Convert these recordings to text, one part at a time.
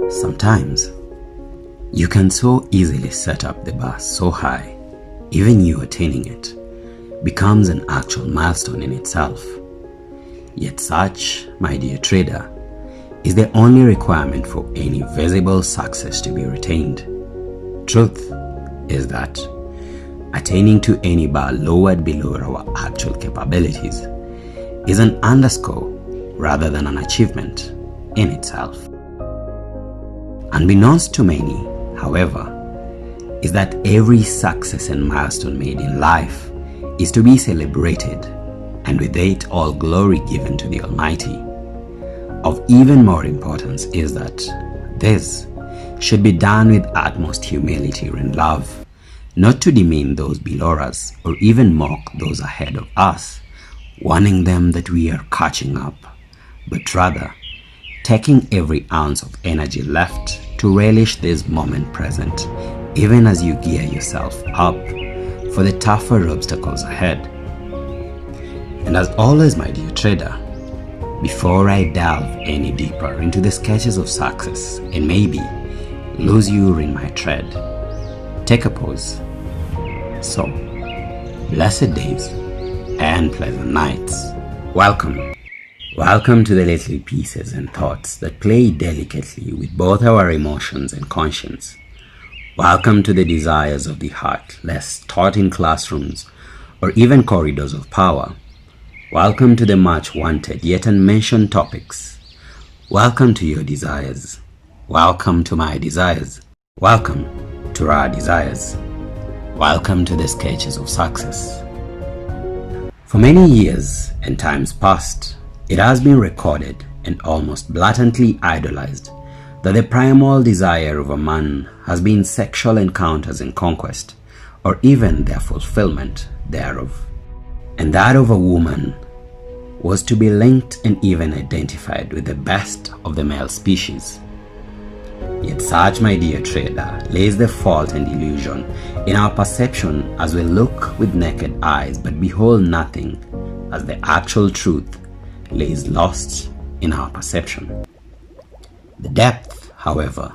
Sometimes, you can so easily set up the bar so high, even you attaining it becomes an actual milestone in itself. Yet such, my dear trader, is the only requirement for any visible success to be retained. Truth is that attaining to any bar lowered below our actual capabilities is an underscore rather than an achievement in itself. Unbeknownst to many, however, is that every success and milestone made in life is to be celebrated, and with it all glory given to the Almighty. Of even more importance is that this should be done with utmost humility and love, not to demean those below us or even mock those ahead of us, warning them that we are catching up, but rather taking every ounce of energy left to relish this moment present, even as you gear yourself up for the tougher obstacles ahead. And as always, my dear trader, before I delve any deeper into the sketches of success and maybe lose you in my tread, take a pause. So, blessed days and pleasant nights. Welcome to the little pieces and thoughts that play delicately with both our emotions and conscience. Welcome to the desires of the heart, less taught in classrooms or even corridors of power. Welcome to the much wanted yet unmentioned topics. Welcome to your desires. Welcome to my desires. Welcome to our desires. Welcome to the sketches of success. For many years and times past, it has been recorded and almost blatantly idolized that the primal desire of a man has been sexual encounters and conquest, or even their fulfillment thereof, and that of a woman was to be linked and even identified with the best of the male species. Yet such, my dear trader, lays the fault and illusion in our perception as we look with naked eyes but behold nothing, as the actual truth lays lost in our perception. The depth, however,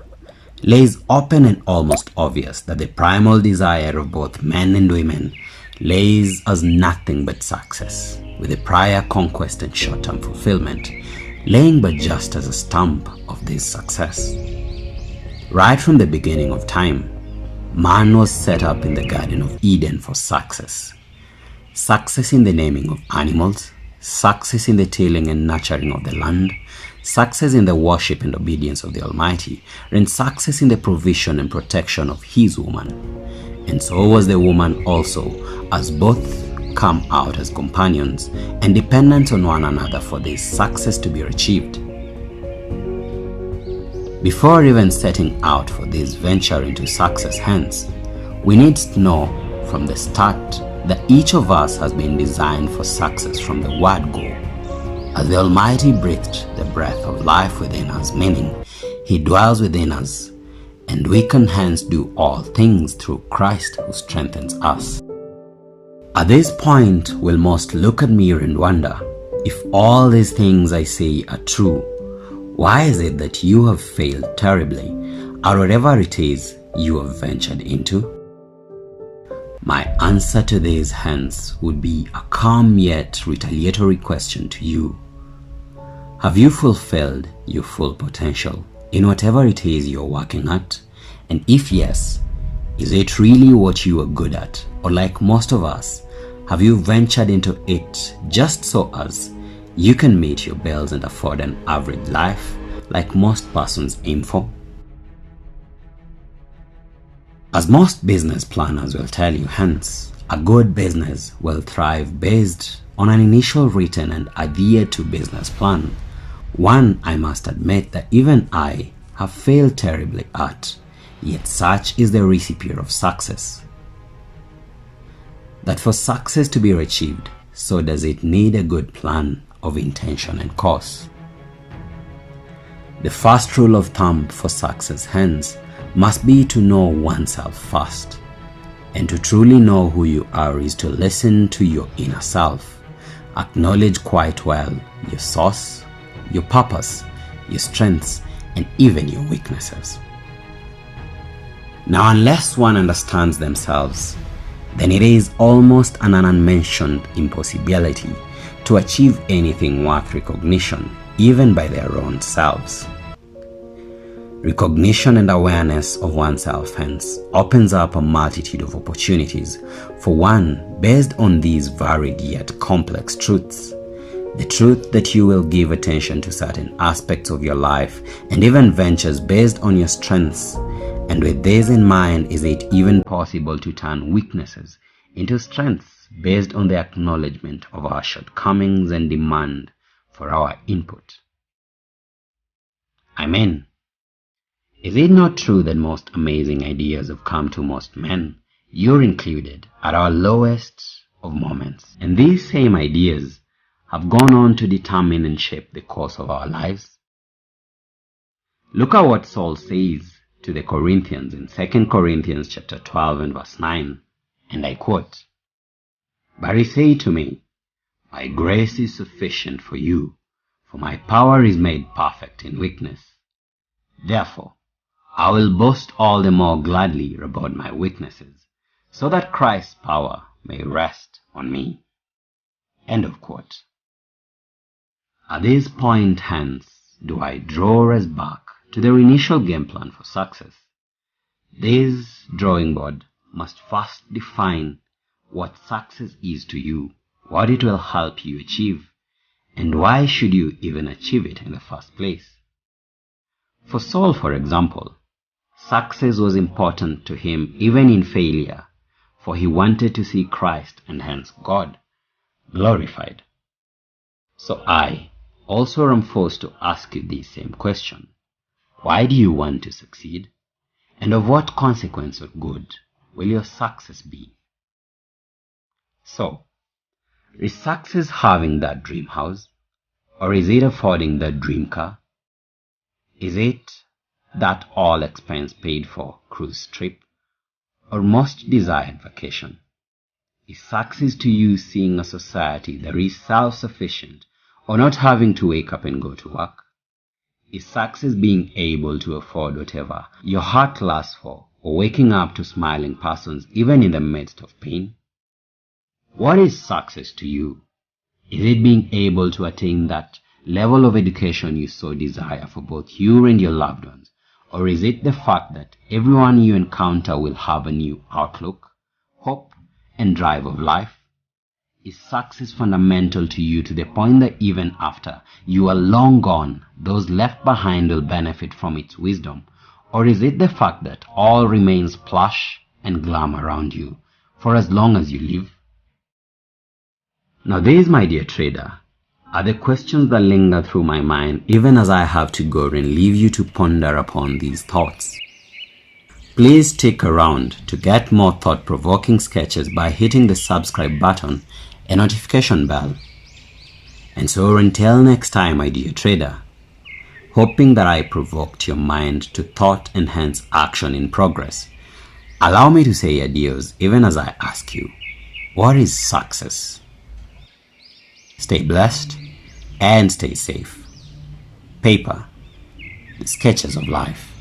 lays open and almost obvious that the primal desire of both men and women lays as nothing but success, with the prior conquest and short-term fulfillment laying but just as a stamp of this success. Right from the beginning of time, man was set up in the Garden of Eden for success. Success in the naming of animals, success in the tilling and nurturing of the land, success in the worship and obedience of the Almighty, and success in the provision and protection of His woman. And so was the woman also, as both come out as companions and dependent on one another for this success to be achieved. Before even setting out for this venture into success, hence, we need to know from the start that each of us has been designed for success from the word go. As the Almighty breathed the breath of life within us, meaning He dwells within us, and we can hence do all things through Christ who strengthens us. At this point, we'll most look at me and wonder, if all these things I say are true, why is it that you have failed terribly or whatever it is you have ventured into? My answer to this hence would be a calm yet retaliatory question to you. Have you fulfilled your full potential in whatever it is you're working at? And if yes, is it really what you are good at? Or like most of us, have you ventured into it just so as you can meet your bills and afford an average life like most persons aim for? As most business planners will tell you, hence, a good business will thrive based on an initial written and adhered to business plan. One I must admit that even I have failed terribly at, yet such is the recipe of success. That for success to be achieved, so does it need a good plan of intention and course. The first rule of thumb for success, hence, must be to know oneself first. And to truly know who you are is to listen to your inner self, acknowledge quite well your source, your purpose, your strengths, and even your weaknesses. Now, unless one understands themselves, then it is almost an unmentioned impossibility to achieve anything worth recognition, even by their own selves. Recognition and awareness of oneself hence opens up a multitude of opportunities for one based on these varied yet complex truths. The truth that you will give attention to certain aspects of your life and even ventures based on your strengths. And with this in mind, is it even possible to turn weaknesses into strengths based on the acknowledgement of our shortcomings and demand for our input? I mean, is it not true that most amazing ideas have come to most men, you're included, at our lowest of moments? And these same ideas have gone on to determine and shape the course of our lives. Look at what Saul says to the Corinthians in 2 Corinthians chapter 12 and verse 9, and I quote, "But he said to me, My grace is sufficient for you, for my power is made perfect in weakness. Therefore, I will boast all the more gladly about my weaknesses, so that Christ's power may rest on me." End of quote. At this point hence do I draw us back to their initial game plan for success. This drawing board must first define what success is to you, what it will help you achieve, and why should you even achieve it in the first place. For Saul, for example, success was important to him even in failure, for he wanted to see Christ and hence God glorified. So I also am forced to ask you this same question. Why do you want to succeed? And of what consequence or good will your success be? So, is success having that dream house? Or is it affording that dream car? Is it that all expense paid for cruise trip? Or most desired vacation? Is success to you seeing a society that is self-sufficient or not having to wake up and go to work? Is success being able to afford whatever your heart lasts for, or waking up to smiling persons even in the midst of pain? What is success to you? Is it being able to attain that level of education you so desire for both you and your loved ones? Or is it the fact that everyone you encounter will have a new outlook, hope, and drive of life? Is success fundamental to you to the point that even after you are long gone, those left behind will benefit from its wisdom? Or is it the fact that all remains plush and glam around you for as long as you live? Now these, my dear trader, are the questions that linger through my mind even as I have to go and leave you to ponder upon these thoughts. Please stick around to get more thought-provoking sketches by hitting the subscribe button and notification bell. And so until next time, my dear trader, hoping that I provoked your mind to thought and hence action in progress, allow me to say adios even as I ask you, what is success? Stay blessed and stay safe. PePa, the sketches of life.